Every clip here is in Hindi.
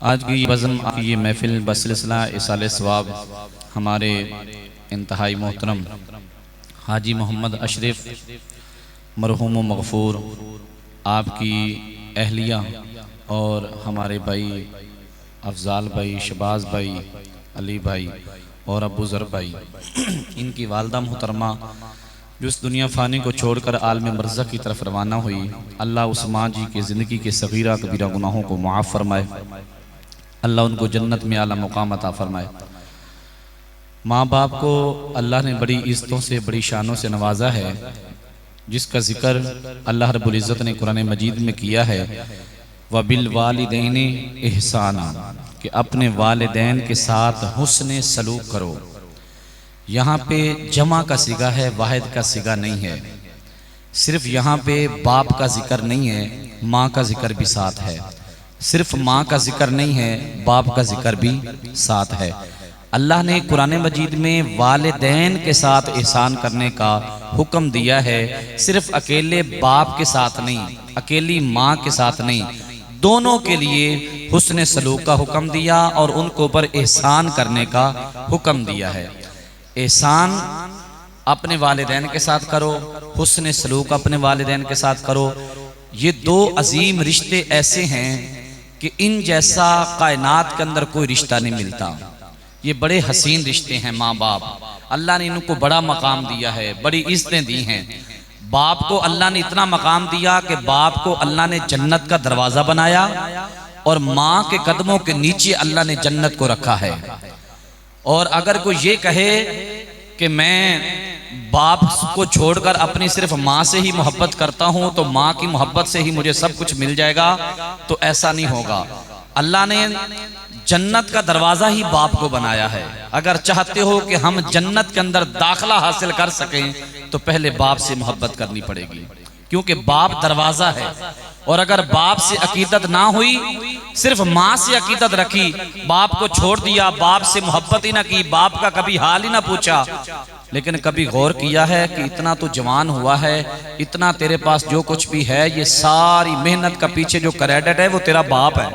आज की बज़म की ये महफिल बसिलसिला इसाले सवाब हमारे इंतहाई मोहतरम हाजी मोहम्मद अशरफ मरहूम मग़फ़ूर आपकी अहलिया और हमारे भाई अफ़ज़ाल भाई, शबाज़ भाई, अली भाई और अबू ज़र भाई, इनकी वालदा मोहतरमा जो इस दुनिया फ़ानी को छोड़कर आलम बरज़ख की तरफ रवाना हुई। अल्लाह उस माँ जी की ज़िंदगी के सग़ीरा कबीरा गुनाहों को मुआफ़ फरमाए। अल्लाह उनको जन्नत में आला मुक़ाम अता फरमाए। माँ बाप को अल्लाह ने बड़ी इज़्ज़तों से, बड़ी शानों से नवाजा है, जिसका ज़िक्र अल्लाह रब्बुल इज़्ज़त ने कुरान मजीद में किया है। व बिल वालिदैन इहसाना, कि अपने वालिदैन के साथ हुस्न सलूक करो। यहाँ पे जमा का सिगा है, वाहिद का सिगा नहीं है। सिर्फ यहाँ पे बाप का जिक्र नहीं है, माँ का जिक्र भी साथ है। सिर्फ माँ का जिक्र नहीं है, बाप का जिक्र भी साथ है। अल्लाह ने कुरान मजीद में वालिदैन के साथ एहसान करने का हुक्म दिया है। सिर्फ अकेले बाप के साथ नहीं, अकेली माँ के साथ नहीं, दोनों के लिए हुस्न सलूक का हुक्म दिया और उनको ऊपर एहसान करने का हुक्म दिया है। एहसान अपने वालिदैन के साथ करो, हुस्न सलूक अपने वालिदैन के साथ करो। ये दो अजीम रिश्ते ऐसे हैं कि इन जैसा कायनात के अंदर कोई रिश्ता नहीं मिलता। ये बड़े हसीन रिश्ते हैं। माँ बाप, अल्लाह ने इनको बड़ा मकाम दिया है, बड़ी इज़्ज़तें दी हैं। बाप को अल्लाह ने इतना मकाम दिया कि बाप को अल्लाह ने जन्नत का दरवाज़ा बनाया और माँ के कदमों के नीचे अल्लाह ने जन्नत को रखा है। और अगर कोई ये कहे कि मैं बाप को छोड़कर अपनी सिर्फ माँ से ही मोहब्बत करता हूँ तो माँ की मोहब्बत से ही मुझे सब कुछ मिल जाएगा, तो ऐसा नहीं होगा। अल्लाह ने जन्नत का दरवाज़ा ही बाप को बनाया है। अगर चाहते हो कि हम जन्नत के अंदर दाखला हासिल कर सकें तो पहले बाप से मोहब्बत करनी पड़ेगी, क्योंकि बाप दरवाज़ा है। और अगर बाप से अकीदत ना हुई, सिर्फ माँ से अकीदत रखी, बाप को छोड़ दिया, बाप से मोहब्बत ही ना की, बाप का कभी हाल ही ना पूछा, लेकिन कभी गौर किया है कि इतना तो जवान हुआ है, इतना तेरे पास जो कुछ भी है, ये सारी मेहनत का पीछे जो क्रेडिट है वो तेरा बाप है।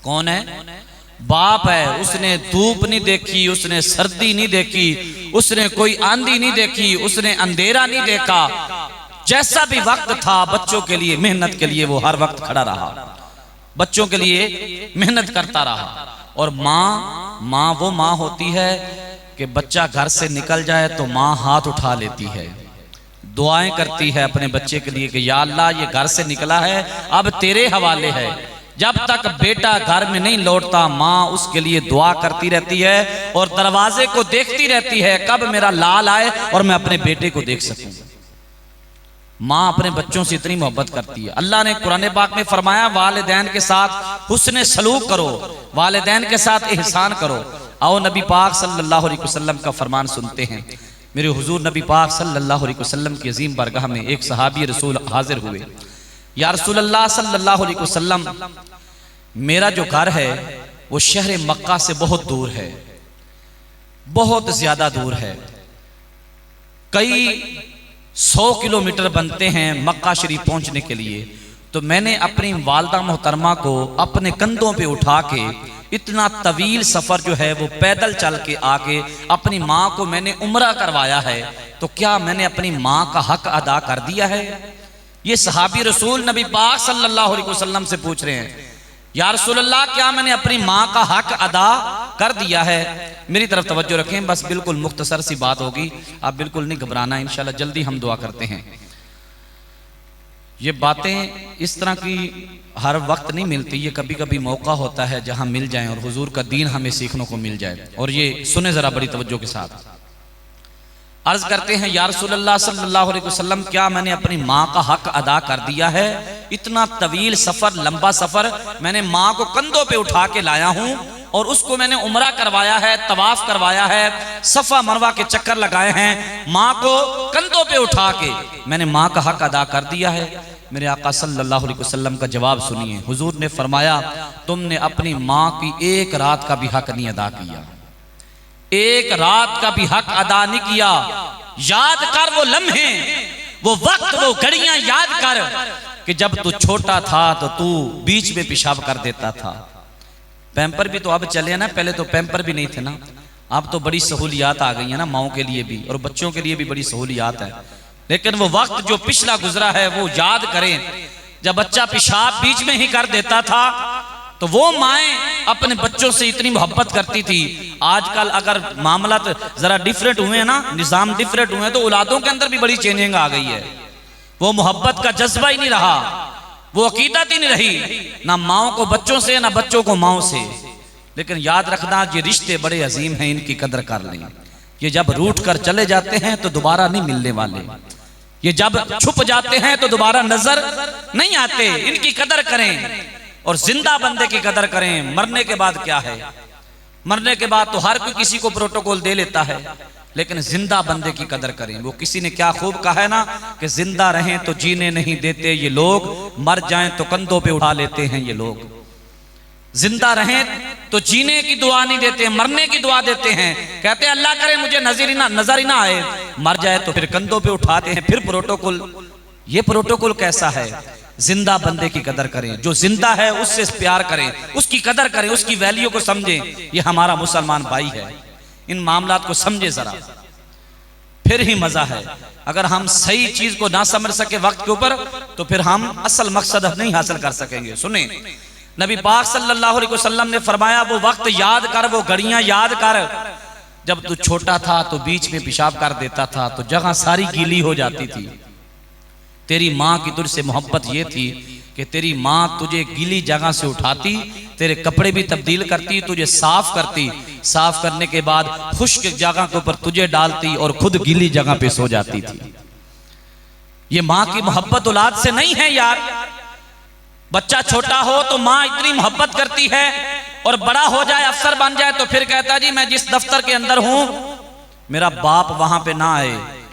कौन है? बाप है। उसने धूप नहीं देखी, उसने सर्दी नहीं देखी, उसने कोई आंधी नहीं देखी, उसने अंधेरा नहीं देखा। जैसा भी वक्त था बच्चों के लिए, मेहनत के लिए वो हर वक्त खड़ा रहा, बच्चों के लिए मेहनत करता रहा। और माँ वो माँ होती है कि बच्चा घर से निकल जाए तो माँ हाथ उठा लेती है, दुआएं करती है अपने बच्चे के लिए कि या अल्लाह ये घर से निकला है, अब तेरे हवाले है। जब तक बेटा घर में नहीं लौटता माँ उसके लिए दुआ करती रहती है और दरवाजे को देखती रहती है कब मेरा लाल आए और मैं अपने बेटे को देख सकूं। माँ अपने बच्चों से इतनी मोहब्बत करती है। अल्लाह ने कुरान पाक में फरमाया वालिदैन के साथ हुस्न सलूक करो, वालिदैन के साथ एहसान करो। आओ नबी पाक सल्लल्लाहु अलैहि वसल्लम का फरमान सुनते हैं। मेरे हुजूर नबी पाक सल्लल्लाहु अलैहि वसल्लम की अजीम बारगाह में एक सहाबी रसूल हाजिर हुए। या रसूल अल्लाह सल्लल्लाहु अलैहि वसल्लम, मेरा जो घर है वो शहर मक्का से बहुत दूर है, बहुत ज्यादा दूर है। कई 100 किलोमीटर बनते हैं मक्का शरीफ पहुंचने के लिए। तो मैंने अपनी वालदा मोहतरमा को अपने कंधों पे उठा के इतना तवील सफर जो है वो पैदल चल के आके अपनी माँ को मैंने उम्रा करवाया है। तो क्या मैंने अपनी माँ का हक अदा कर दिया है? ये सहाबी रसूल नबी पाक सल्लल्लाहु अलैहि वसल्लम से पूछ रहे हैं, या रसूल अल्लाह क्या मैंने अपनी माँ का हक अदा कर दिया है? मेरी तरफ तवज्जो रखें, बस बिल्कुल मुख्तसर सी बात होगी, आप बिल्कुल नहीं घबराना, इंशाल्लाह जल्दी हम दुआ करते हैं। ये बातें इस तरह की हर वक्त नहीं मिलती, ये कभी कभी मौका होता है जहां मिल जाए और हुजूर का दीन हमें सीखने को मिल जाए। और ये सुने जरा बड़ी तवज्जो के साथ। अर्ज करते हैं, या रसूल अल्लाह सल्लल्लाहु अलैहि वसल्लम क्या मैंने अपनी माँ का हक अदा कर दिया है? इतना तवील सफर, लंबा सफर, मैंने माँ को कंधों पे उठा के लाया हूँ और उसको मैंने उम्रा करवाया है, तवाफ करवाया है, सफा मरवा के चक्कर लगाए हैं, माँ को कंधों पे उठा के मैंने माँ का हक अदा कर दिया है। मेरे आका सल्लल्लाहु अलैहि वसल्लम का जवाब सुनिए। हुजूर ने फरमाया, तुमने अपनी माँ की एक रात का भी हक नहीं अदा किया, एक रात का भी हक अदा नहीं किया। याद कर वो लम्हे, वो वक्त, वो घड़ियां याद कर कि जब तू छोटा था तो तू बीच में पेशाब कर देता था। पैम्पर भी तो अब चले ना, पहले तो पैम्पर भी नहीं थे ना। अब तो बड़ी सहूलियात आ गई है ना, माओ के लिए भी और बच्चों के लिए भी बड़ी सहूलियात है। लेकिन वो वक्त जो पिछला गुजरा है वो याद करें। जब बच्चा पेशाब बीच में ही कर देता था तो वो माएँ अपने बच्चों से इतनी मोहब्बत करती थी। आजकल अगर मामला जरा डिफरेंट हुए ना, निज़ाम डिफरेंट हुए, तो औलादों के अंदर भी बड़ी चेंजिंग आ गई है। वो मोहब्बत का जज्बा ही नहीं रहा, वो अकीदत ही नहीं रही, ना माओ को बच्चों से ना बच्चों को माओ से। लेकिन याद रखना, ये रिश्ते बड़े अजीम हैं, इनकी कदर कर लें। ये जब रूठ कर चले जाते हैं तो दोबारा नहीं मिलने वाले, ये जब छुप जाते हैं तो दोबारा नजर नहीं आते। इनकी कदर करें और जिंदा बंदे की कदर करें। मरने के बाद क्या है, मरने के बाद तो हर कोई किसी को प्रोटोकॉल दे लेता है, लेकिन जिंदा बंदे की कदर करें। वो किसी ने क्या खूब कहा है ना कि जिंदा रहें तो जीने नहीं देते ये लोग, मर जाएं तो कंधों पे उठा लेते हैं ये लोग। जिंदा रहें तो जीने की दुआ नहीं देते, मरने की दुआ देते हैं। कहते हैं अल्लाह करे मुझे नजर ही ना आए, मर जाए तो फिर कंधों पे उठाते हैं, फिर प्रोटोकॉल। ये प्रोटोकॉल कैसा है? जिंदा बंदे की कदर करें, जो जिंदा है उससे प्यार करें, उसकी कदर करें, उसकी वैल्यू को समझें। ये हमारा मुसलमान भाई है, इन मामलात को समझे जरा, फिर ही मजा है। अगर हम सही चीज को ना समझ सके वक्त के ऊपर तो फिर हम असल मकसद नहीं हासिल कर सकेंगे। सुने, नबी पाक सल्लल्लाहु अलैहि वसल्लम ने फरमाया, वो वक्त याद कर, वो घड़ियां याद कर, जब तू छोटा था तो बीच में पेशाब कर देता था तो जगह सारी गीली हो जाती थी। तेरी माँ की तुझसे मोहब्बत ये थी कि तेरी माँ तुझे गीली जगह से उठाती, तेरे कपड़े भी तब्दील करती, तुझे साफ करती, साफ करने के बाद खुश्क जगह के ऊपर तुझे डालती और खुद गीली जगह पे सो जाती थी। ये माँ की मोहब्बत औलाद से नहीं है यार। बच्चा छोटा हो तो माँ इतनी मोहब्बत करती है, और बड़ा हो जाए अफसर बन जाए तो फिर कहता है जी मैं जिस दफ्तर के अंदर हूं मेरा बाप वहां पे ना आए।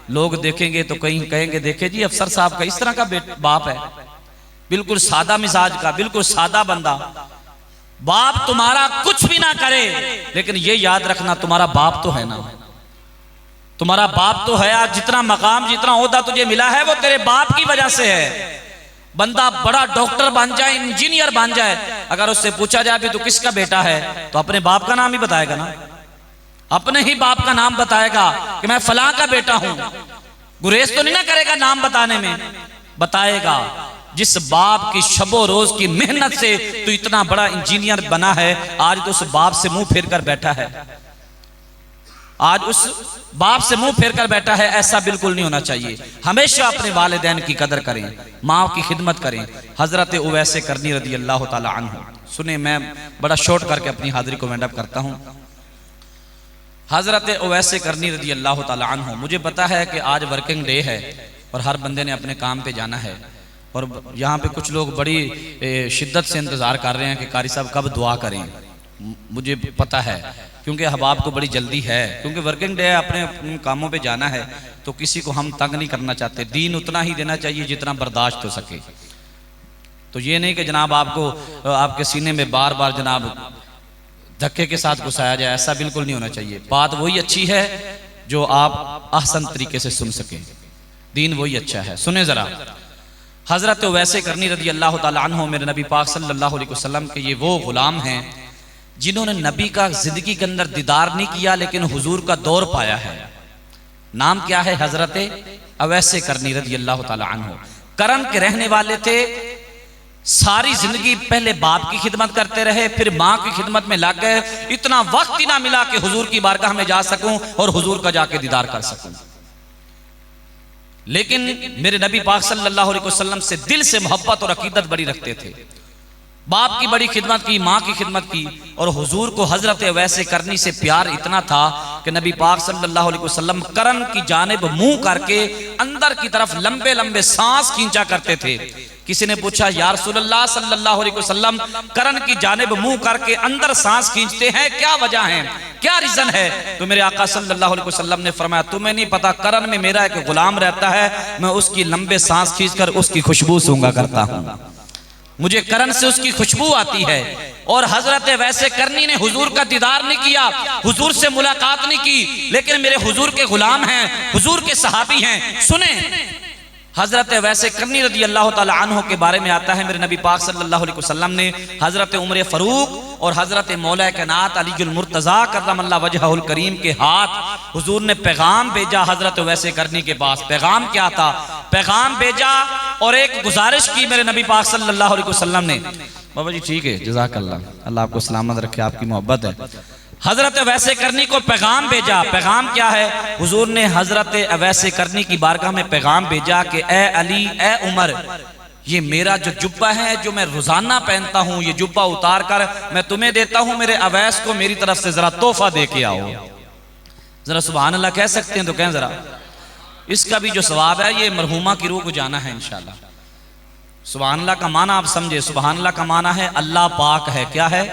लोग देखेंगे तो कहीं कहेंगे देखे जी अफसर साहब का इस तरह का बाप है, बिल्कुल सादा मिजाज का, बिल्कुल सादा बंदा। बाप तुम्हारा कुछ भी ना करे, लेकिन ये याद रखना तुम्हारा बाप तो है ना, तुम्हारा बाप तो है। आज जितना मकाम जितना ओहदा तुझे मिला है वो तेरे बाप की वजह से है। बंदा बड़ा डॉक्टर बन जाए, इंजीनियर बन जाए, अगर उससे पूछा जाए भी तो किसका बेटा है, तो अपने बाप का नाम ही बताएगा ना, अपने ही बाप का नाम बताएगा कि मैं फलां का बेटा हूं। गुरेज तो नहीं ना करेगा नाम बताने में, बताएगा। जिस बाप की शबो रोज की मेहनत से तो इतना बड़ा इंजीनियर बना है, आज तो उस बाप से मुंह फेर कर बैठा है, आज उस बाप से मुंह फेर कर बैठा है। ऐसा बिल्कुल नहीं होना चाहिए। हमेशा अपने वालिदैन की कदर करें, माँ की खिदमत करें। हजरत उवैस करनी रदी अल्लाह ताला अन्हु, सुने मैं बड़ा शॉर्ट करके अपनी हाजिरी को वाइंड अप करता हूँ। हजरत उवैस करनी रदी अल्लाह ताला अन्हु, मुझे पता है कि आज वर्किंग डे है और हर बंदे ने अपने काम पे जाना है, और यहाँ पे कुछ लोग बड़ी शिद्दत से इंतज़ार कर रहे हैं कि कारी साहब कब दुआ करें। मुझे पता है, क्योंकि अहबाब को बड़ी जल्दी है, क्योंकि वर्किंग डे है, अपने कामों पे जाना है, तो किसी को हम तंग नहीं करना चाहते। दीन उतना ही देना चाहिए जितना बर्दाश्त हो सके। तो ये नहीं कि जनाब आपको आपके सीने में बार बार जनाब धक्के के साथ घुसाया जाए, ऐसा बिल्कुल नहीं होना चाहिए। बात वही अच्छी है जो आप आसान तरीके से सुन सकें, दीन वही अच्छा है। सुने जरा, हजरत वैसे करनी रदी अल्लाह ताला अन्हु मेरे नबी पाक सल्लल्लाहु अलैहि वसल्लम के ये वो गुलाम हैं जिन्होंने नबी का जिंदगी के अंदर दीदार नहीं किया लेकिन हुजूर का दौर पाया है। नाम क्या है? हजरत अवैसे करनी रदी अल्लाह ताला अन्हु। करम के रहने वाले थे, सारी जिंदगी पहले बाप की खिदमत करते रहे, फिर माँ की खिदमत में लग गए। इतना वक्त ही ना मिला कि हुजूर की बारगाह में जा सकूं और हुजूर का जाके दीदार कर सकूं। लेकिन मेरे नबी पाक सल्लल्लाहु अलैहि वसल्लम से दिल से मोहब्बत और अकीदत बड़ी रखते थे। बाप की बड़ी खिदमत की, माँ की खिदमत की, और हुजूर को हजरत वैसे करनी से प्यार इतना था कि नबी पाक सल्लल्लाहु अलैहि वसल्लम करन की जानिब मुंह करके अंदर की तरफ लंबे लंबे सांस खींचा करते थे। किसी ने पूछा या रसूलल्लाह सल्लल्लाहु अलैहि वसल्लम करन की जानिब मुंह करके अंदर सांस खींचते हैं, क्या वजह है, क्या रीजन है? तो मेरे आका सल्लल्लाहु अलैहि वसल्लम ने फरमाया तुम्हें नहीं पता, करन में मेरा एक गुलाम रहता है, मैं उसकी लंबे सांस खींचकर उसकी खुशबू सूंघा करता हूँ, मुझे करन से उसकी खुशबू आती है। और हजरत वैसे करनी ने हुजूर का दीदार नहीं किया, हुजूर से मुलाकात नहीं की, लेकिन मेरे हुजूर के गुलाम हैं, हुजूर के सहाबी हैं। सुने, हजरत वैसे करनी रदी अल्लाह ताला अन्हु के बारे में आता है, मेरे नबी पाक सल्लल्लाहु अलैहि वसल्लम ने हजरत उमर फारूक और हजरत मौला कायनात अलीजुल मुर्तज़ा करमल्लाहु वजहुल करीम के हाथ हुजूर ने पैगाम भेजा हजरत वैसे करनी के पास। पैगाम क्या था? पैगाम भेजा और एक गुजारिश की मेरे नबी पाक सल्लल्लाहु अलैहि वसल्लम ने। बाबा जी ठीक है, जज़ाकल्लाह, अल्लाह आपको सलामत रखे, आपकी मोहब्बत है। हजरत वैसे करनी को पैगाम भेजा। पैगाम क्या है? हुजूर ने हजरत वैसे करनी की बारगाह में पैगाम भेजा कि ए अली, ए उमर, ये मेरा जो जुब्बा है जो मैं रोजाना पहनता हूँ, ये जुब्बा उतार कर मैं तुम्हें देता हूँ, मेरे अवैस को मेरी तरफ से जरा तोहफा दे के आओ। जरा सुभान अल्लाह कह सकते हैं तो कहें जरा। इसका भी जो सवाब है ये मरहूमा की रूह को जाना है इंशाल्लाह। सुभान अल्लाह का माना आप समझे। सुभान अल्लाह का माना है अल्लाह पाक है। क्या है?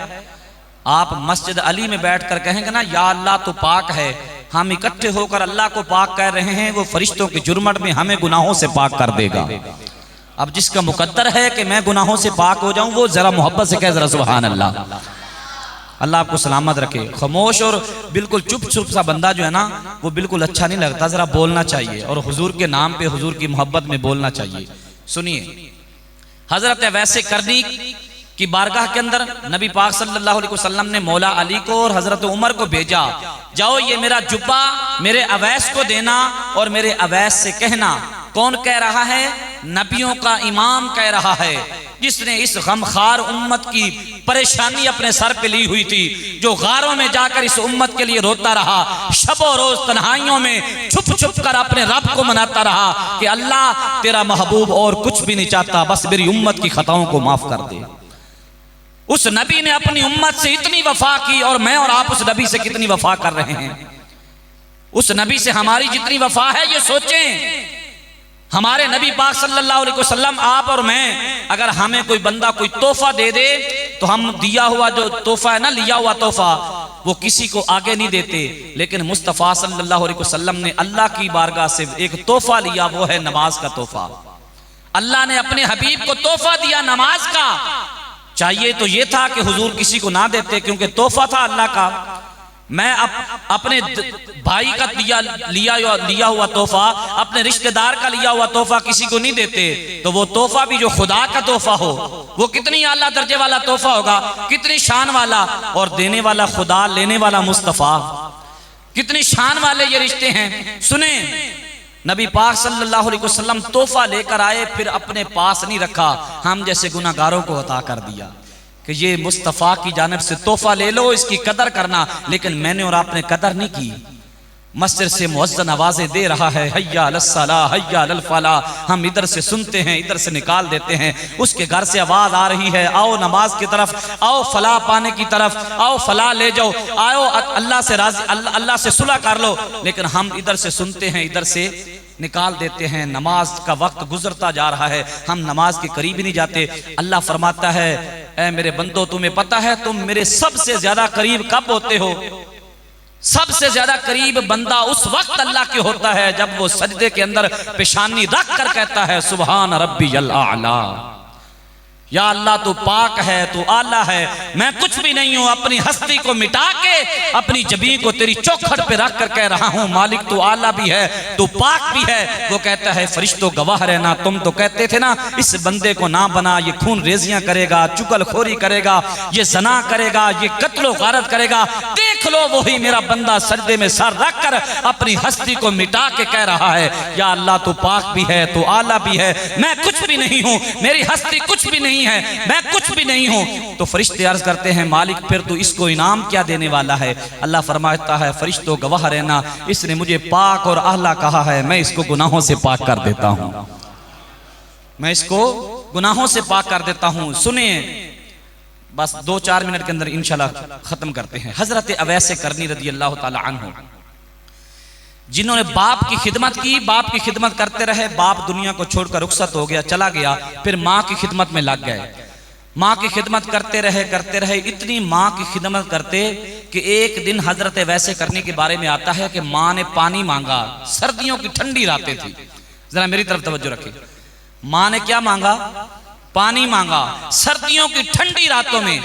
आप मस्जिद अली में बैठकर कहेंगे ना या अल्लाह तो पाक है, हम इकट्ठे होकर अल्लाह को पाक कह रहे हैं, वो फरिश्तों के जुर्मट में हमें गुनाहों से पाक कर देगा। अब जिसका मुकद्दर है कि मैं गुनाहों से पाक हो जाऊं, वो जरा मोहब्बत से कह जरा सुभान अल्लाह। अल्लाह आपको सलामत रखे। खामोश और बिल्कुल चुप चुप सा बंदा जो है ना, वो बिल्कुल अच्छा नहीं लगता, जरा बोलना चाहिए और हुजूर के नाम पे हुजूर की मोहब्बत में बोलना चाहिए। सुनिए, हजरत वैसे करनी की बारगाह के अंदर नबी पाक सल्लल्लाहु अलैहि वसल्लम ने मौला अली को और हजरत उमर को भेजा, जाओ ये मेरा जुब्बा मेरे अवैस को देना और मेरे अवैस से कहना। कौन कह रहा है? नबियों का इमाम कह रहा है, जिसने इस गमखार उम्मत की परेशानी अपने सर पे ली हुई थी, जो गारों में जाकर इस उम्मत के लिए रोता रहा, शबो रोज तन्हाइयों में छुप छुप कर अपने रब को मनाता रहा कि अल्लाह तेरा महबूब और कुछ भी नहीं चाहता, बस मेरी उम्मत की खताओं को माफ कर दे। उस नबी ने अपनी उम्मत से इतनी वफा की और मैं और आप उस नबी से कितनी वफा कर रहे हैं। उस नबी से हमारी जितनी वफा है ये सोचें। हमारे नबी पाक सल्लल्लाहु अलैहि वसल्लम, आप और मैं, अगर हमें कोई बंदा कोई तोहफा दे दे तो हम दिया हुआ जो तोहफा है ना, लिया हुआ तोहफा, वो किसी को आगे नहीं देते। लेकिन मुस्तफ़ा सल्लल्लाहु अलैहि वसल्लम ने अल्लाह की बारगाह से एक तोहफा लिया, वो है नमाज का तोहफा। अल्लाह ने अपने हबीब को तोहफा दिया नमाज का। चाहिए तो ये था कि हुजूर किसी को ना देते, क्योंकि तोहफा था अल्लाह का। मैं अपने भाई का लिया हुआ तोहफा, अपने रिश्तेदार का लिया हुआ तोहफा किसी को नहीं देते, तो वो तोहफा भी जो खुदा का तोहफा हो, वो कितनी आला दर्जे वाला तोहफा होगा, कितनी शान वाला। और देने वाला खुदा, लेने वाला मुस्तफ़ा, कितनी शान वाले ये रिश्ते हैं। सुने, नबी पाक सल्लल्लाहु अलैहि वसल्लम तोहफा लेकर आए, फिर अपने पास नहीं रखा, हम जैसे गुनाहगारों को अता कर दिया कि ये मुस्तफ़ा की जानिब से तोहफा ले लो, इसकी कदर करना। लेकिन मैंने और आपने कदर नहीं की। मस्जिद से मुअज्जिन आवाजें दे रहा है, हय्या अलस्सलाह हय्या अलल फलाह, हम इधर से सुनते हैं, इधर से निकाल देते हैं। उसके घर से आवाज आ रही है, आओ नमाज की तरफ, आओ फलाह पाने की तरफ, आओ फलाह ले जाओ, आओ अल्लाह से राजी, अल्लाह से सुलह कर लो। लेकिन हम इधर से सुनते हैं, इधर से निकाल देते हैं। नमाज का वक्त गुजरता जा रहा है, हम नमाज के करीब ही नहीं जाते। अल्लाह फरमाता है, ऐ मेरे बंदो, तुम्हें पता है तुम मेरे सबसे ज्यादा करीब कब होते हो? सबसे ज्यादा करीब बंदा उस वक्त अल्लाह के होता है जब वो सजदे के अंदर पेशानी रख कर कहता है सुभान रब्बियल आला। या अल्लाह तू पाक है, तू आला है, मैं कुछ भी नहीं हूं। अपनी हस्ती को मिटा के अपनी जबीन को तेरी चौखट पे रख कर कह रहा हूं, मालिक तू आला भी है, तू पाक भी है। वो कहता है, फरिश्तों गवाह रहना, तुम तो कहते थे ना इस बंदे को ना बना, ये खून रेजियां करेगा, चुगलखोरी करेगा, ये जना करेगा, ये कत्लो गारत करेगा। देख लो, वही मेरा बंदा सजदे में सर रख कर अपनी हस्ती को मिटा के कह रहा है, या अल्लाह तू पाक भी है, तू आला भी है, मैं कुछ भी नहीं हूं, मेरी हस्ती कुछ भी नहीं है, मैं कुछ भी नहीं हूं। तो फरिश्ते अर्ज करते हैं, मालिक फिर तू इसको इनाम क्या देने वाला है? अल्लाह फरमाता है, फरिश्तों गवाह रहना, इसने मुझे पाक और आला कहा है, मैं इसको गुनाहों से पाक कर देता हूं, मैं इसको गुनाहों से पाक कर देता हूं। सुनिए, बस 2-4 मिनट के अंदर इंशाल्लाह खत्म करते हैं। हजरत अवैस करनी रदी अल्लाह ताला अन्हु, जिन्होंने बाप की खिदमत की, बाप की खिदमत करते रहे, बाप दुनिया को छोड़कर रुखसत हो गया, चला गया, फिर माँ की खिदमत में लग गए। माँ की खिदमत करते रहे, इतनी माँ की खिदमत करते कि एक दिन हजरत वैसे करने के बारे में आता है कि माँ ने पानी मांगा, सर्दियों की ठंडी रातें थी, जरा मेरी तरफ तवज्जो रखें। माँ ने क्या मांगा? पानी मांगा। सर्दियों की ठंडी रातों में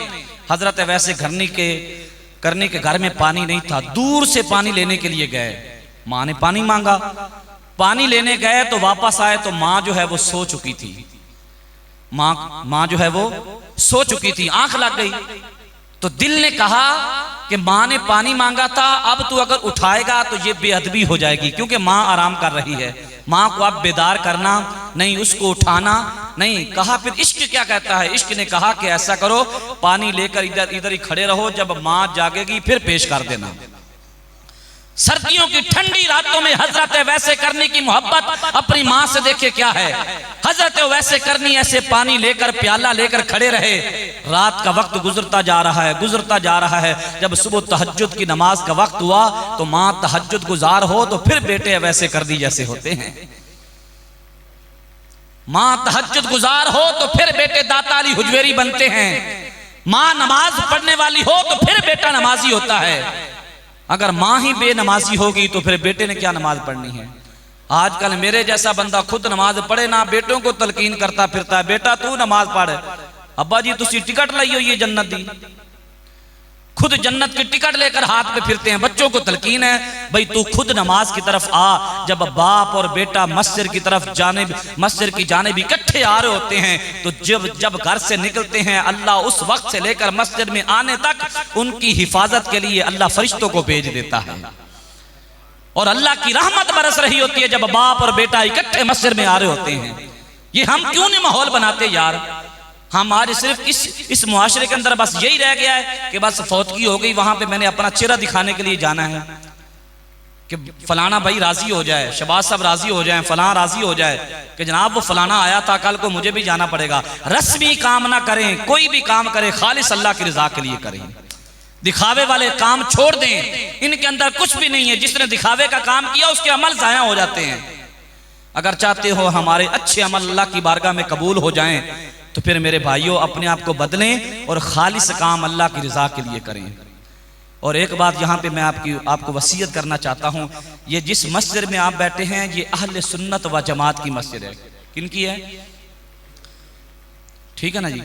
हजरत वैसे करने के घर में पानी नहीं था, दूर से पानी लेने के लिए गए। माँ ने पानी मांगा, पानी लेने गए तो वापस आए तो माँ जो है वो सो चुकी थी। माँ जो है वो सो चुकी थी, आंख लग गई। तो दिल ने कहा कि माँ ने पानी मांगा था, अब तू अगर उठाएगा तो ये बेअदबी हो जाएगी, क्योंकि माँ आराम कर रही है। माँ को अब बेदार करना नहीं, उसको उठाना नहीं। कहा फिर इश्क क्या कहता है? इश्क ने कहा कि ऐसा करो, पानी लेकर इधर इधर ही खड़े रहो, जब माँ जागेगी फिर पेश कर देना। सर्दियों की ठंडी रातों में हजरत वैसे करनी की मोहब्बत अपनी माँ से देखे क्या है। हजरत वैसे करनी ऐसे पानी लेकर प्याला लेकर खड़े रहे। रात का वक्त गुजरता जा रहा है, गुजरता जा रहा है। जब सुबह तहज्जुद की नमाज का वक्त हुआ तो माँ तहज्जुद गुजार हो तो फिर बेटे वैसे करनी जैसे होते हैं। माँ तहज्जुद गुजार हो तो फिर बेटे दाता अली हुजवेरी बनते हैं। माँ नमाज पढ़ने वाली हो तो फिर बेटा नमाजी होता है। अगर माँ ही बेनमाजी होगी तो फिर बेटे ने क्या नमाज पढ़नी है। आजकल मेरे जैसा बंदा खुद नमाज पढ़े ना, बेटों को तलकीन करता फिरता है, बेटा तू नमाज पढ़, अब्बा जी तुसी टिकट लाइयो ये जन्नत दी। खुद जन्नत की टिकट लेकर हाथ में फिरते हैं। बच्चों को तलकीन है, भाई तू खुद नमाज की तरफ आ। जब बाप और बेटा मस्जिद की तरफ मस्जिद की जानिब इकट्ठे आ रहे होते हैं तो जब घर से निकलते हैं, अल्लाह उस वक्त से लेकर मस्जिद में आने तक उनकी हिफाजत के लिए अल्लाह फरिश्तों को भेज देता है। और अल्लाह की रहमत बरस रही होती है जब बाप और बेटा इकट्ठे मस्जिद में आ रहे होते हैं। ये हम क्यों नहीं माहौल बनाते यार? हम आज सिर्फ इस मुआशरे के अंदर बस यही रह गया है कि बस फौतगी हो गई, वहां पे मैंने अपना चेहरा दिखाने के लिए जाना है कि फलाना भाई राजी हो जाए, शबाज साहब राजी हो जाए, फलाना राजी हो जाए कि जनाब वो फलाना आया था कल को मुझे भी जाना पड़ेगा। रस्मी काम ना करें, कोई भी काम करें खालिस अल्लाह की रजा के लिए करें। दिखावे वाले काम छोड़ दें, इनके अंदर कुछ भी नहीं है। जिसने दिखावे का काम किया उसके अमल जाया हो जाते हैं। अगर चाहते हो हमारे अच्छे अमल अल्लाह की बारगाह में कबूल हो जाएं तो फिर मेरे भाइयों अपने आप को बदलें और खालिस काम अल्लाह की रजा के लिए करें। और एक बात यहाँ पे मैं आपको वसीयत करना चाहता हूँ, ये जिस मस्जिद में आप बैठे हैं ये अहले सुन्नत व जमात की मस्जिद है। किनकी है? ठीक है ना जी।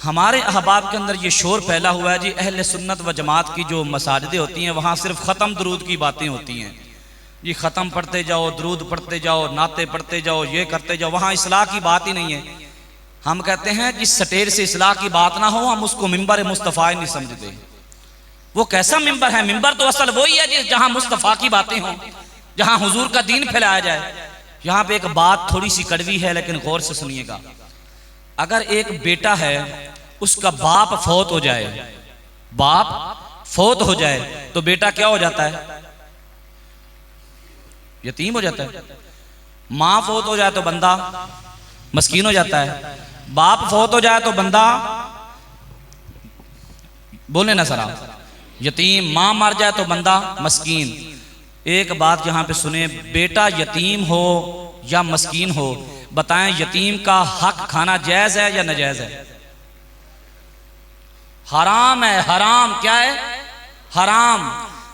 हमारे अहबाब के अंदर ये शोर फैला हुआ है जी, अहले सुन्नत व जमात की जो मसाजिदें होती हैं वहाँ सिर्फ ख़त्म दरूद की बातें होती हैं जी। ख़त्म पढ़ते जाओ, दरूद पढ़ते जाओ, नाते पढ़ते जाओ, ये करते जाओ, वहाँ इस्लाह की बात ही नहीं है। हम कहते हैं कि सटेर से इस्लाह की बात ना हो, हम उसको मिंबर मुस्तफ़ा नहीं समझते। वो कैसा मिंबर है? मिंबर तो असल वही है जहां मुस्तफ़ा की बातें हों, जहां हुजूर का दीन फैलाया जाए। यहां पे एक बात थोड़ी सी कड़वी है लेकिन गौर से सुनिएगा। अगर एक बेटा है उसका बाप फौत हो जाए, बाप फौत हो जाए तो बेटा क्या हो जाता है? यतीम हो जाता है। माँ फौत हो जाए तो बंदा मस्कीन हो जाता है। बाप फौत हो जाए तो बंदा, बोले ना सरा, यतीम। माँ मर जाए तो बंदा मस्कीन। एक बात यहां पे सुने, बेटा यतीम हो या मस्कीन हो, बताएं यतीम का हक खाना जायज है या नाजायज है? हराम है। हराम क्या है? हराम।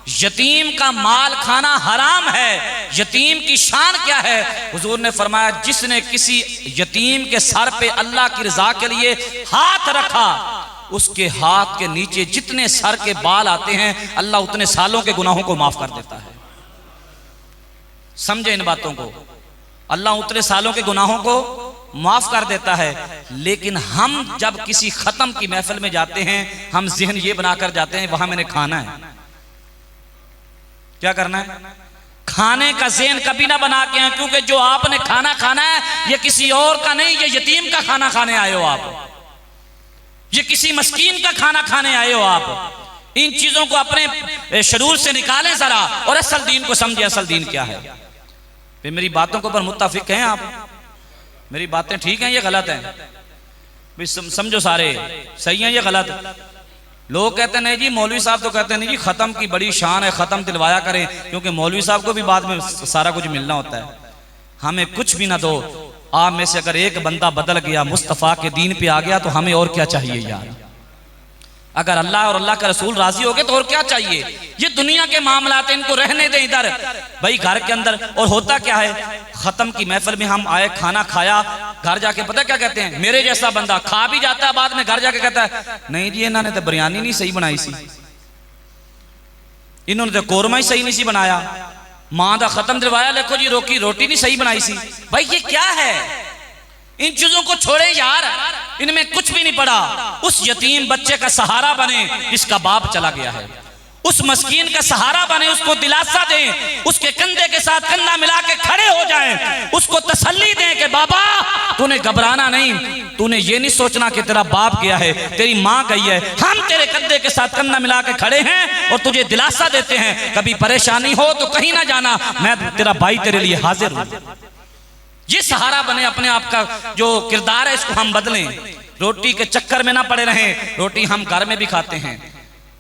यतीम का माल खाना हराम है। यतीम की शान क्या है? हुजूर ने फरमाया जिसने किसी यतीम के सर पे अल्लाह की रजा के लिए हाथ रखा, उसके हाथ के नीचे जितने सर के बाल आते हैं अल्लाह उतने सालों के गुनाहों को माफ कर देता है। समझे इन बातों को? अल्लाह उतने सालों के गुनाहों को माफ कर देता है। लेकिन हम जब किसी खत्म की महफिल में जाते हैं हम जहन ये बनाकर जाते हैं वहां मैंने खाना है। क्या करना है? खाने का ज़हन कभी ना बना के हैं, क्योंकि जो आपने खाना खाना है ये किसी और का नहीं, ये यतीम का खाना खाने आए हो आप, ये किसी मस्कीन का खाना खाने आए हो आप। इन चीजों को अपने शरूर से निकालें जरा और असल दीन को समझे। असल दीन क्या है? फिर मेरी बातों के ऊपर मुत्तफिक हैं आप? मेरी बातें ठीक हैं या गलत हैं? भाई समझो सारे, सही हैं या गलत? लोग कहते नहीं जी, मौलवी साहब तो कहते नहीं जी ख़त्म की बड़ी शान है, ख़त्म दिलवाया करें, क्योंकि मौलवी साहब को भी बाद में सारा कुछ मिलना होता है। हमें कुछ भी ना दो, आप में से अगर एक बंदा बदल गया, मुस्तफ़ा के दीन पे आ गया तो हमें और क्या चाहिए यार? अगर अल्लाह और अल्लाह का रसूल राजी हो गए तो और क्या चाहिए? ये दुनिया के मामलात इनको रहने दें इधर। भाई घर के अंदर और होता क्या है, खत्म की महफिल में हम आए, खाना खाया, घर जाके पता क्या कहते हैं? मेरे जैसा बंदा खा भी जाता है, बाद में घर जाके कहता है नहीं जी इन्होंने तो बिरयानी नहीं सही बनाई सी, इन्होंने तो कोरमा ही सही नहीं सी बनाया, मां दा खत्म दिलवाया, देखो जी रोटी नहीं सही बनाई सी। भाई ये क्या है? इन चीजों को छोड़े यार, इनमें कुछ भी नहीं पड़ा। उस यतीम बच्चे का सहारा बने जिसका बाप चला गया है, उस मस्कीन का सहारा बने, उसको दिलासा दें, उसके कंधे के साथ कंधा मिला के खड़े हो जाएं, उसको तसल्ली दें कि बाबा तूने घबराना नहीं, तूने ये नहीं सोचना कि तेरा बाप गया है, तेरी माँ गई है, हम तेरे कंधे के साथ कंधा मिला के खड़े हैं और तुझे दिलासा देते हैं, कभी परेशानी हो तो कहीं ना जाना, मैं तेरा भाई तेरे लिए हाजिर हूं। ये सहारा बने। अपने आप का जो किरदार है इसको हम बदलें, रोटी के चक्कर में ना पड़े रहें। रोटी हम घर में भी खाते हैं,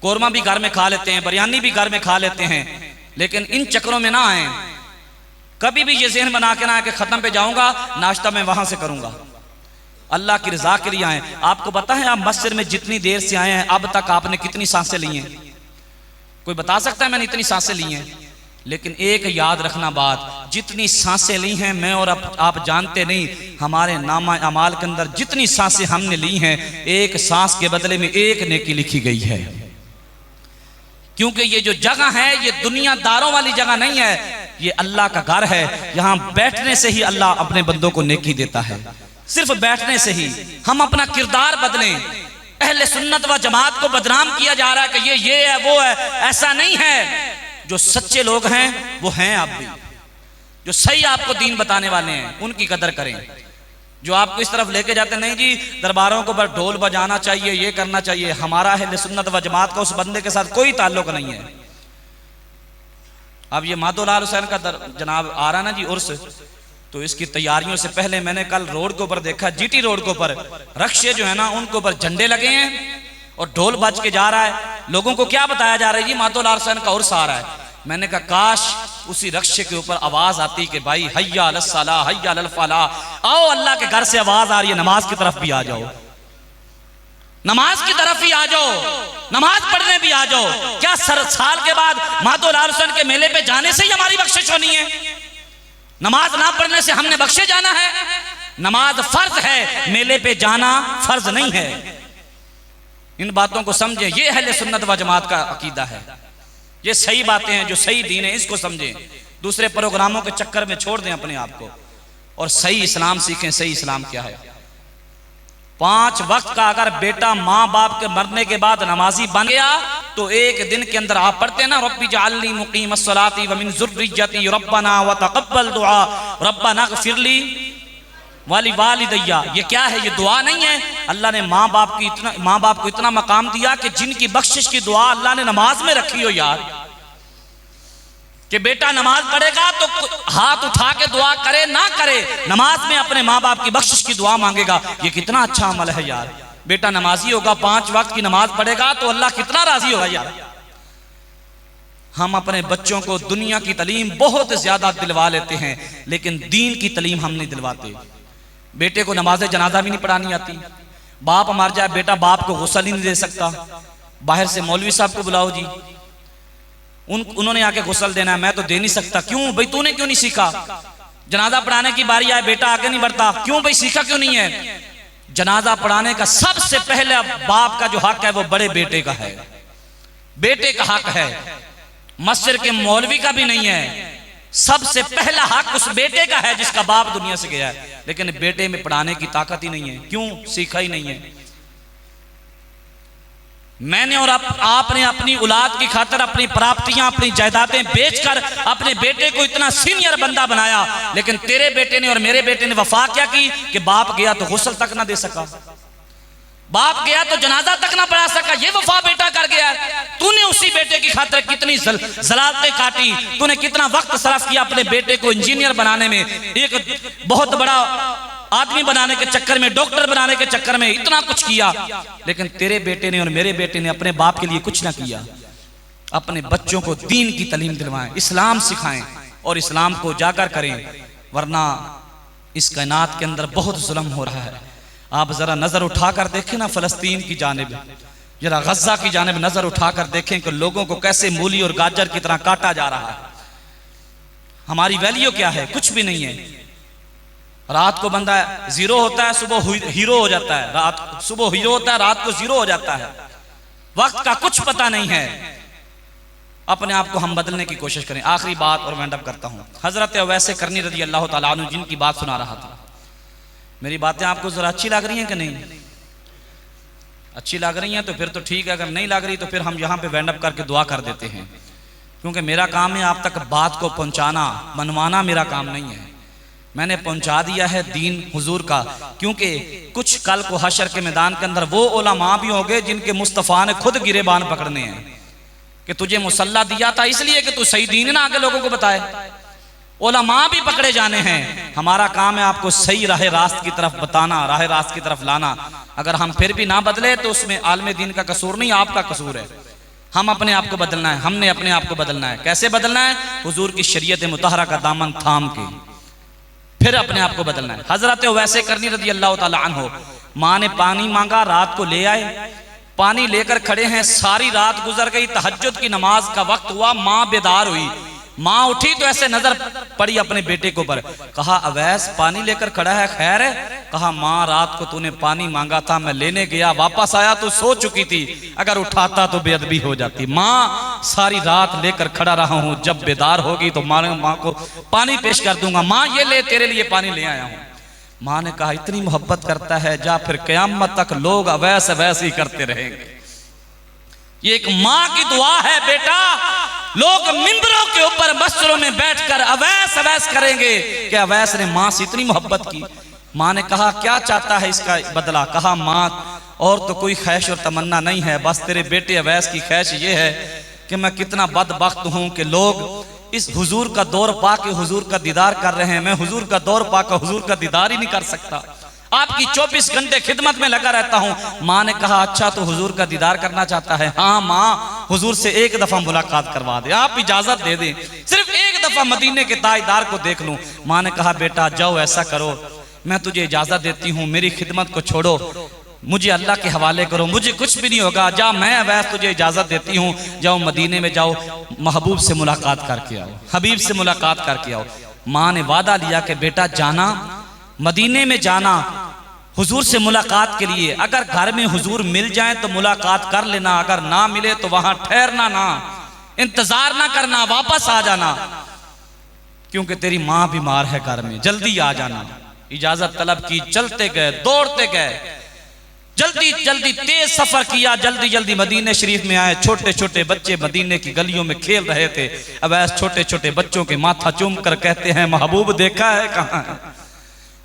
कोरमा भी घर में खा लेते हैं, बिरयानी भी घर में खा लेते हैं, लेकिन इन चक्करों में ना आए। कभी भी ये ज़हन बना के ना कि ख़त्म पे जाऊंगा, नाश्ता मैं वहां से करूंगा, अल्लाह की रजा के लिए आए। आपको पता है आप मस्जिद में जितनी देर से आए हैं अब तक आपने कितनी सांसें ली हैं? कोई बता सकता है मैंने इतनी सांसें ली हैं? लेकिन एक याद रखना बात, जितनी सांसें ली हैं मैं और आप जानते नहीं, हमारे नामा अमाल के अंदर जितनी सांसें हमने ली हैं, एक सांस के बदले में एक नेकी लिखी गई है। क्योंकि ये जो जगह है ये दुनियादारों वाली जगह नहीं है, ये अल्लाह का घर है। यहाँ बैठने से ही अल्लाह अपने बंदों को नेकी देता है, सिर्फ बैठने से ही। हम अपना किरदार बदलें। अहले सुन्नत व जमात को बदनाम किया जा रहा है कि ये है वो है, ऐसा नहीं है। जो सच्चे लोग हैं वो हैं आप भी, जो सही आपको दीन बताने वाले हैं उनकी कदर करें। जो आपको इस तरफ लेके जाते नहीं जी दरबारों को बस ढोल बजाना चाहिए, ये करना चाहिए, हमारा अहले सुन्नत व जमात का उस बंदे के साथ कोई ताल्लुक नहीं है। अब ये माधोलाल हुसैन का जनाब आ रहा ना जी उर्स, तो इसकी तैयारियों से पहले मैंने कल रोड के ऊपर देखा, जीटी रोड के ऊपर रक्शे जो है ना उनके ऊपर झंडे लगे हैं और ढोल बज के जा रहा है। लोगों को क्या बताया जा रहा है, ये माधोलाल हुसैन का उर्स आ रहा है। मैंने कहा काश उसी रक्शे के ऊपर आवाज आती कि भाई हय्या अलस सलाह हय्या अलल फलाह, आओ अल्लाह के घर से आवाज आ रही है, नमाज की तरफ भी आ जाओ, नमाज की तरफ ही आ जाओ, नमाज पढ़ने भी आ जाओ। क्या साल के बाद माधोलाल हुसैन के मेले पे जाने से ही हमारी बख्शिश होनी है? नमाज ना पढ़ने से हमने बख्शे जाना है? नमाज फर्ज है, मेले पे जाना फर्ज नहीं है। इन बातों को समझें, ये अहले सुन्नत व जमात का अकीदा है। ये सही बातें हैं, जो सही दीन है इसको समझें, दूसरे प्रोग्रामों के चक्कर में छोड़ दें अपने आप को और सही इस्लाम सीखें। सही इस्लाम क्या है? 5 वक्त का अगर बेटा माँ बाप के मरने के बाद नमाजी बन गया तो एक दिन के अंदर आप पढ़ते हैं ना, रब्बी जअलनी मुकीमस्सलाती व मिन ज़ुर्रिय्यती रब्बना व तक़ब्बल दुआ रब्बना ग़फ़िरली वाली वालिदैया। ये क्या है? ये दुआ नहीं है। अल्लाह ने माँ बाप को इतना मकाम दिया कि जिनकी बख्शिश की दुआ अल्लाह ने नमाज में रखी हो यार, कि बेटा नमाज पढ़ेगा तो हाथ उठा के दुआ करे ना करे, नमाज में अपने माँ बाप की बख्शिश की दुआ मांगेगा। ये कितना अच्छा अमल है यार। बेटा नमाजी होगा, 5 वक्त की नमाज पढ़ेगा तो अल्लाह कितना राजी होगा यार। हम अपने बच्चों को दुनिया की तालीम बहुत ज्यादा दिलवा लेते हैं, लेकिन दीन की तालीम हम नहीं दिलवाते। बेटे को नमाज जनाजा भी नहीं पढ़ानी आती। बाप मर जाए, बेटा बाप को गुस्ल ही नहीं दे सकता। बाहर से मौलवी साहब को बुलाओ जी, उन्होंने आके गुस्ल देना है, मैं तो दे नहीं सकता। क्यों भाई? तूने क्यों नहीं सीखा? जनाजा पढ़ाने की बारी आए, बेटा आगे नहीं बढ़ता, क्यों भाई? सीखा क्यों नहीं है? जनाजा पढ़ाने का सबसे पहले बाप का जो हक है वो बड़े बेटे का है, बेटे का हक है, मस्जिद के मौलवी का भी नहीं है। सबसे पहला हक उस बेटे का है जिसका बाप दुनिया से गया है, लेकिन बेटे में पढ़ाने की ताकत ही नहीं है। क्यों? सीखा ही नहीं है। मैंने और आपने अपनी औलाद की खातिर अपनी प्राप्तियां, अपनी जायदादें बेचकर अपने बेटे को इतना सीनियर बंदा बनाया, लेकिन तेरे बेटे ने और मेरे बेटे ने वफा क्या की कि बाप गया तो गुस्ल तक ना दे सका, बाप गया तो जनाजा तक ना पढ़ा सका। ये वफा बेटा कर गया। तूने उसी बेटे की खातिर कितनी जलालतें काटी, तूने कितना वक्त सरफ किया अपने बेटे को इंजीनियर बनाने में, एक बहुत बड़ा आदमी बनाने के चक्कर में, डॉक्टर बनाने के चक्कर में इतना कुछ किया, लेकिन तेरे बेटे ने और मेरे बेटे ने अपने बाप के लिए कुछ ना किया। अपने बच्चों को दीन की तालीम दिलवाएं, इस्लाम सिखाएं और इस्लाम को उजागर करें, वरना इस कायनात के अंदर बहुत जुल्म हो रहा है। आप जरा नजर उठाकर देखें ना फलस्तीन की जानिब, जरा गज्जा की जानिब नजर उठाकर देखें कि लोगों को कैसे मूली और गाजर की तरह काटा जा रहा है। हमारी वैल्यू क्या है? कुछ भी नहीं है। रात को बंदा जीरो होता है, सुबह हीरो हो जाता है, रात सुबह हीरो होता है, रात को जीरो हो जाता है। वक्त का कुछ पता नहीं है। अपने आप को हम बदलने की कोशिश करें। आखिरी बात और वाइंड अप करता हूँ। हजरत अवैस करनी रज़ी अल्लाह ताला अन्हु जिनकी बात सुना रहा था, मेरी बातें आपको जरा अच्छी लग रही हैं कि नहीं? अच्छी लग रही हैं तो फिर तो ठीक है, अगर नहीं लग रही तो फिर हम यहाँ पे वाइंड अप करके दुआ कर देते हैं, क्योंकि मेरा काम है आप तक बात को पहुँचाना, मनवाना मेरा काम नहीं है। मैंने पहुंचा दिया है दीन हुजूर का, क्योंकि कुछ कल को हशर के मैदान के अंदर वो उलमा भी होंगे जिनके मुस्तफ़ा ने खुद गिरेबान पकड़ने हैं कि तुझे मुसल्ला दिया था इसलिए कि तू सही दीन ना आगे लोगों को बताए। उलमा भी पकड़े जाने हैं। हमारा काम है आपको सही राह रास्त की तरफ बताना, राह रास्त की तरफ लाना। अगर हम फिर भी ना बदले तो उसमें आलम दीन का कसूर नहीं, आपका कसूर है। हम अपने आप को बदलना है, हमने अपने आप को बदलना है। कैसे बदलना है? हुजूर की शरीयत मुतहरा का दामन थाम के फिर अपने आप को बदलना है। हजरत वैसे करनी रज़ी अल्लाह ताला अन्हो, माँ ने पानी मांगा, रात को ले आए, पानी लेकर खड़े हैं, सारी रात गुजर गई, तहज्जुद की नमाज का वक्त हुआ, माँ बेदार हुई। माँ उठी तो ऐसे नजर पड़ी अपने बेटे के ऊपर, कहा अवैस पानी लेकर खड़ा है, खैर है? कहा माँ रात को तूने पानी मांगा था, मैं लेने गया, वापस आया तो सो चुकी थी, अगर उठाता तो बेअदबी हो जाती। माँ सारी रात लेकर खड़ा रहा हूँ, जब बेदार होगी तो माँ को पानी पेश कर दूंगा। माँ ये ले, तेरे लिए पानी ले आया हूँ। माँ ने कहा इतनी मोहब्बत करता है, जा फिर क़यामत तक लोग अवैस अवैस ही करते रहेंगे। ये एक माँ की दुआ है बेटा। लोग मिंबरों के ऊपर मस्जिदों में बैठकर अवैस अवैस करेंगे कि अवैस ने माँ से इतनी मोहब्बत की। माँ ने कहा क्या चाहता है इसका बदला? कहा माँ और तो कोई ख्वाहिश और तमन्ना नहीं है, बस तेरे बेटे अवैस की ख्वाहिश ये है कि मैं कितना बदबख्त हूँ कि लोग इस हुजूर का दौर पाके हुजूर का दीदार कर रहे हैं, मैं हुजूर का दौर पाकर हुजूर का दीदार ही नहीं कर सकता। आपकी 24 घंटे खिदमत में लगा रहता हूं। माँ ने कहा अच्छा तो हुजूर का दीदार करना चाहता है? हाँ माँ, हुजूर से एक दफा मुलाकात करवा दे, आप इजाजत दे दें, सिर्फ एक दफा मदीने के ताजदार को देख लूं। माँ ने कहा बेटा जाओ, ऐसा करो, मैं तुझे इजाजत देती हूँ, मेरी खिदमत को छोड़ो, मुझे अल्लाह के हवाले करो, मुझे कुछ भी नहीं होगा, जा मैं अवैस तुझे इजाजत देती हूँ, जाओ मदीने में जाओ, महबूब से मुलाकात करके आओ, हबीब से मुलाकात करके आओ। माँ ने वादा लिया कि बेटा जाना, मदीने में जाना हुजूर से मुलाकात के लिए, अगर घर में हुजूर मिल जाए तो मुलाकात कर लेना, अगर ना मिले तो वहां ठहरना ना, इंतजार ना करना, वापस आ जाना, क्योंकि तेरी माँ बीमार है घर में, जल्दी आ जाना। इजाजत तलब की, चलते गए, दौड़ते गए, जल्दी जल्दी तेज सफर किया, जल्दी जल्दी मदीने शरीफ में आए। छोटे छोटे बच्चे मदीने की गलियों में खेल रहे थे। अवैस छोटे छोटे बच्चों के माथा चूम कर कहते हैं महबूब देखा है कहाँ है,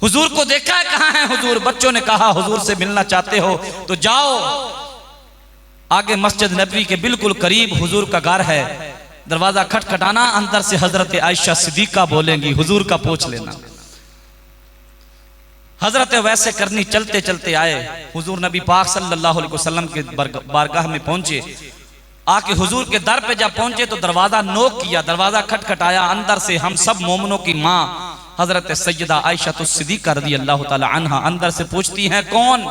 हुजूर को देखा है कहाँ है हुजूर? बच्चों ने कहा हुजूर से मिलना चाहते हो तो जाओ, आगे मस्जिद नबवी के बिल्कुल करीब हुजूर का घर है, दरवाजा खटखटाना, अंदर से हजरत आयशा सिद्दीका बोलेंगी हुजूर का पूछ लेना। हजरत वैसे करनी चलते चलते आए, हुजूर नबी पाक सल्लल्लाहु अलैहि वसल्लम के बारगाह में पहुंचे। आके हुजूर के दर पे जब पहुंचे तो दरवाजा नोक किया, दरवाजा खटखटाया, अंदर से हम सब मोमिनों की माँ हजरत सैयदा आयशा सिद्दीका रज़ी अल्लाह ताला अन्हा अंदर से पूछती हैं कौन?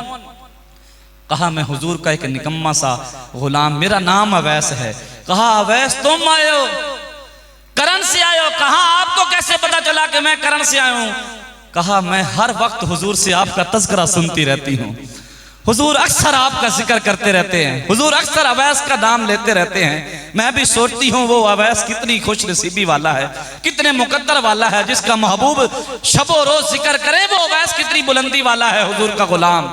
कहा मैं हुजूर का एक निकम्मा सा गुलाम, मेरा नाम अवैस है। कहा अवैस तुम आए हो, करण से आए हो? कहा आपको कैसे पता चला कि मैं करण से आया हूं? कहा मैं हर वक्त हुजूर से आपका तज़किरा सुनती रहती हूँ, हुजूर अक्सर आपका जिक्र करते रहते हैं, हुजूर अक्सर अवैस का नाम लेते रहते हैं। मैं भी सोचती हूँ वो अवैस कितनी खुश नसीबी वाला है, कितने मुकद्दर वाला है, जिसका महबूब शबो रोज जिक्र करे, वो अवैस कितनी बुलंदी वाला है, हुजूर का गुलाम।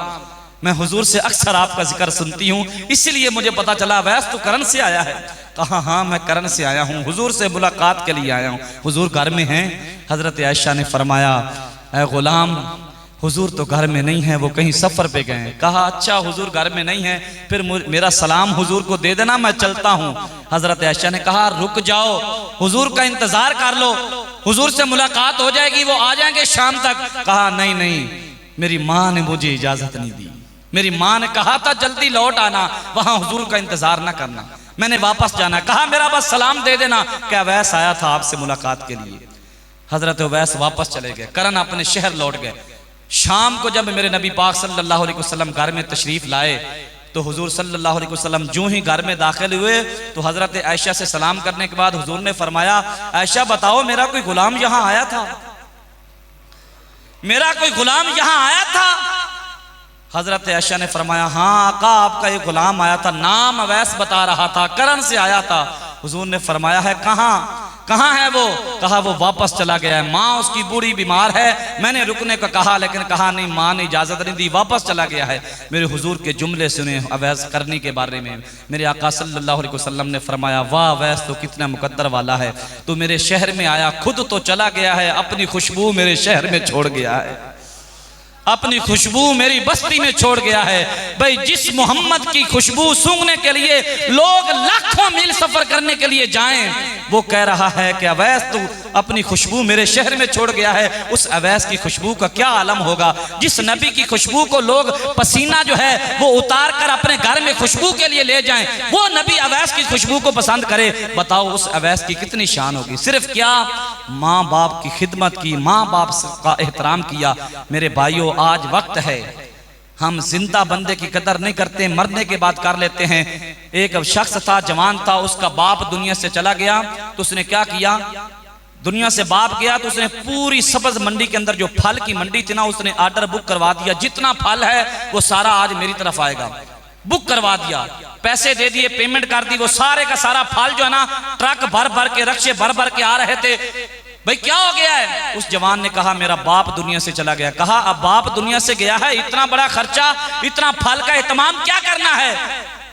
मैं हुजूर से अक्सर आपका जिक्र सुनती हूँ, इसलिए मुझे पता चला अवैस तो करण से आया है। कहा हाँ मैं करण से आया हूँ, हुजूर से मुलाकात के लिए आया हूँ, हुजूर घर में हैं? हजरत आयशा ने फरमाया ऐ गुलाम हुजूर तो घर में नहीं है, वो कहीं सफर पे गए हैं। कहा अच्छा हुजूर घर में नहीं है, फिर मेरा सलाम हुजूर को दे देना, मैं चलता हूँ। हजरत आयशा ने कहा रुक जाओ, हुजूर का इंतजार कर लो, हुजूर से मुलाकात हो जाएगी, वो आ जाएंगे शाम तक। कहा नहीं नहीं, मेरी माँ ने मुझे इजाजत नहीं दी, मेरी माँ ने कहा था जल्दी लौट आना, वहां हुजूर का इंतजार ना करना, मैंने वापस जाना। कहा मेरा बस सलाम दे देना कि अवैस आया था आपसे मुलाकात के लिए। हजरत अवैस वापस चले गए, करण अपने शहर लौट गए। शाम को जब मेरे नबी पाक सल्लल्लाहु अलैहि वसल्लम घर में तशरीफ लाए तो हुजूर सल्लल्लाहु अलैहि वसल्लम जो ही घर में दाखिल हुए तो हजरत आयशा से सलाम करने के बाद हुजूर ने फरमाया आयशा बताओ मेरा कोई गुलाम यहां आया था, मेरा कोई गुलाम यहां आया था? हजरत आयशा ने फरमाया हाँ आका आपका एक गुलाम आया था, नाम अवैस बता रहा था, करण से आया था। हुजूर ने फरमाया है कहाँ है वो? कहा वो वापस चला गया है, माँ उसकी बूढ़ी बीमार है। मैंने रुकने को कहा लेकिन कहा नहीं, माँ ने इजाज़त नहीं दी, वापस चला गया है। मेरे हुजूर के जुमले सुने अवैस करनी के बारे में। मेरे आका सल्लल्लाहु अलैहि वसल्लम ने फरमाया, वाह अवैस तो कितना मुकद्दर वाला है, तो मेरे शहर में आया, खुद तो चला गया है, अपनी खुशबू मेरे शहर में छोड़ गया है, अपनी खुशबू मेरी बस्ती में छोड़ गया है। भाई जिस मोहम्मद की खुशबू सूंघने के लिए लोग लाखों मील सफर करने के लिए जाएं, वो कह रहा है कि अवैस तू अपनी खुशबू मेरे शहर में छोड़ गया है। उस अवैस की खुशबू का क्या आलम होगा? जिस नबी की खुशबू को लोग पसीना जो है वो उतार कर अपने घर में खुशबू के लिए ले जाएं, वो नबी अवैस की खुशबू को पसंद करे। बताओ उस अवैस की कितनी शान होगी। सिर्फ क्या माँ बाप की खिदमत की, माँ बाप का एहतराम किया। मेरे भाइयों, आज वक्त है, हम जिंदा बंदे की कदर नहीं करते, मरने के बाद कर लेते हैं। एक शख्स था, जवान था, उसका बाप दुनिया से चला गया, तो उसने क्या किया? दुनिया से बाप गया तो उसने पूरी सब्ज मंडी के अंदर जो फल की मंडी थी ना, उसने ऑर्डर बुक करवा दिया, जितना फल है वो सारा आज मेरी तरफ आएगा। बुक करवा दिया, पैसे दे दिए, पेमेंट कर दी। वो सारे का सारा फल जो है ना, ट्रक भर भर के, रक्शे भर भर के आ रहे थे। भाई क्या हो गया है? उस जवान ने कहा मेरा बाप दुनिया से चला गया। कहा अब बाप दुनिया से गया है, इतना बड़ा खर्चा, इतना फल का एहतमाम क्या करना है?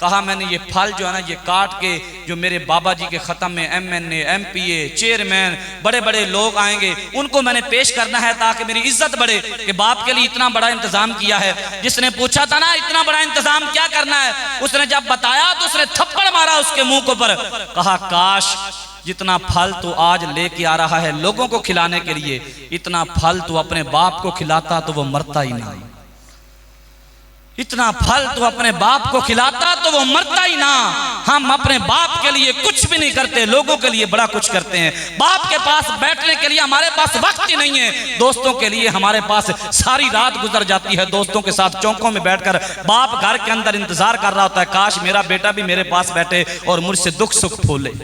कहा मैंने ये फल जो है ना, ये काट के जो मेरे बाबा जी के ख़त्म में MNA, MPA, चेयरमैन, बड़े बड़े लोग आएंगे, उनको मैंने पेश करना है ताकि मेरी इज्जत बढ़े कि बाप के लिए इतना बड़ा इंतजाम किया है। जिसने पूछा था ना इतना बड़ा इंतजाम क्या करना है, उसने जब बताया तो उसने थप्पड़ मारा उसके मुंह के ऊपर। कहा काश जितना फल तो आज लेके आ रहा है लोगों को खिलाने के लिए, इतना फल तो अपने बाप को खिलाता तो वो मरता ही ना। इतना फल तो अपने बाप को खिलाता तो वो मरता ही ना। हम अपने बाप के लिए कुछ भी नहीं करते, लोगों के लिए बड़ा कुछ करते हैं। बाप के पास बैठने के लिए हमारे पास वक्त ही नहीं है, दोस्तों के लिए हमारे पास सारी रात गुजर जाती है। दोस्तों के साथ चौकों में बैठकर बाप घर के अंदर इंतजार कर रहा होता है, काश मेरा बेटा भी मेरे पास बैठे और मुझसे दुख सुख फूले।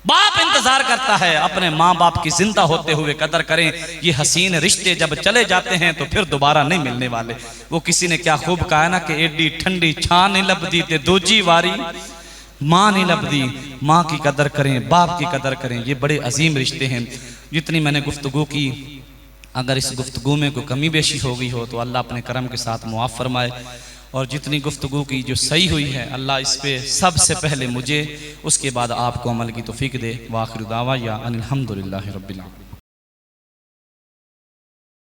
बाप इंतजार करता है। अपने माँ बाप की जिंदा होते हुए कदर करें। ये हसीन रिश्ते जब चले जाते हैं तो फिर दोबारा नहीं मिलने वाले। वो किसी ने क्या खूब कहा ना कि एडी ठंडी छां नहीं लभदी ते दूजी वारी माँ नहीं लभदी। माँ की कदर करें, बाप की कदर करें, ये बड़े अजीम रिश्ते हैं। जितनी मैंने गुफ्तगू की, अगर इस गुफ्तगू में कोई कमी बेशी हो गई हो तो अल्लाह अपने करम के साथ मुआफ़ फरमाए, और जितनी गुफ्तगू की जो सही हुई है अल्लाह इस पे सबसे पहले मुझे, उसके बाद आपको अमल की तौफीक दे। वाखिर दावा या अनिल हम्दुलिल्लाहि रब्बिल आलमीन।